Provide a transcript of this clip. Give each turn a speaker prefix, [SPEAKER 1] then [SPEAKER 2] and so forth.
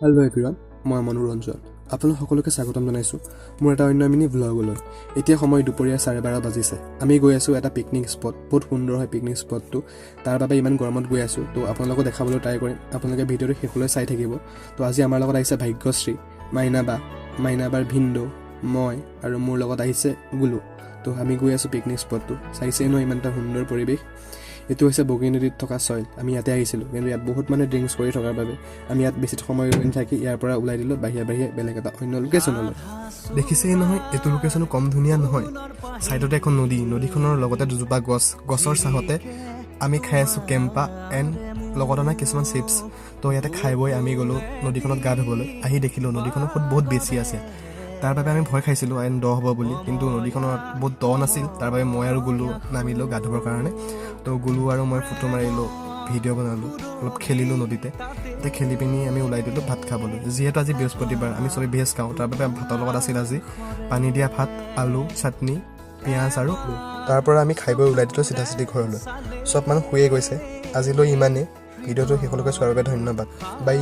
[SPEAKER 1] Hello' everyone, মই মনোৰঞ্জন। আপোনালোক সকলোকে স্বাগতম জনাইছোঁ মোৰ এটা অন্য মিনি ভ্লগলৈ। এতিয়া সময় দুপৰীয়া 12:30 বাজিছে। আমি গৈ আছোঁ এটা পিকনিক স্পট। বহুত সুন্দৰ হয় পিকনিক স্পটটো, তাৰ বাবে ইমান গৰমত গৈ আছোঁ। তো আপোনালোকক দেখাবলৈ ট্ৰাই কৰিম, আপোনালোকে ভিডিঅ'টো শেষলৈ চাই থাকিব। তো আজি আমাৰ লগত আহিছে ভাগ্যশ্ৰী, মাইনাবাৰ ভিন্দু, মই আৰু মোৰ লগত আহিছে গুলু। তো আমি গৈ আছোঁ পিকনিক স্পটটো। চাইছেই নহয় ইমান এটা সুন্দৰ পৰিৱেশ। এইটো হৈছে বগী নদীত থকা চইল। আমি ইয়াতে আহিছিলোঁ, কিন্তু ইয়াত বহুত মানুহে ড্ৰিংকছ কৰি থকাৰ বাবে আমি ইয়াত বেছি সময় ৰৈ নাথাকি ইয়াৰ পৰা ওলাই দিলোঁ বাহিৰে বেলেগ এটা অন্য লোকেশ্যনলৈ। দেখিছেই নহয়, এইটো লোকেশ্যনো কম ধুনীয়া নহয়। ছাইডতে এখন নদীখনৰ লগতে দুজোপা গছৰ চাহতে আমি খাই আছোঁ কেম্পা এণ্ড লগত অনা কিছুমান চিপছ। তো ইয়াতে খাই বৈ আমি গ'লোঁ নদীখনত গা ধুবলৈ। আহি দেখিলোঁ নদীখনৰ সোঁত বহুত বেছি আছে। তাৰ বাবে আমি ভয় খাইছিলোঁ এণ্ড দ হ'ব বুলি, কিন্তু নদীখনত বহুত দ নাছিল। তাৰ বাবে মই আৰু গুলু নামিলোঁ গা ধুবৰ কাৰণে। তো গুলু আৰু মই ফটো মাৰিলোঁ, ভিডিঅ' বনালোঁ, অলপ খেলিলোঁ নদীতে। তাতে খেলি পিনি আমি ওলাই দিলোঁ ভাত খাবলৈ। যিহেতু আজি বৃহস্পতিবাৰ, আমি চবেই ভেজ খাওঁ। তাৰ বাবে ভাতৰ লগত আছিল আজি পানী দিয়া ভাত, আলু, চাটনি, পিঁয়াজ আৰু তাৰ পৰা আমি খাই বৈ ওলাই দিলোঁ চিধা ঘৰলৈ। চব মানুহ শুয়ে গৈছে। আজিলৈ ইমানেই। ভিডিঅ'টো শেষলৈকে চোৱাৰ বাবে ধন্যবাদ। বাই।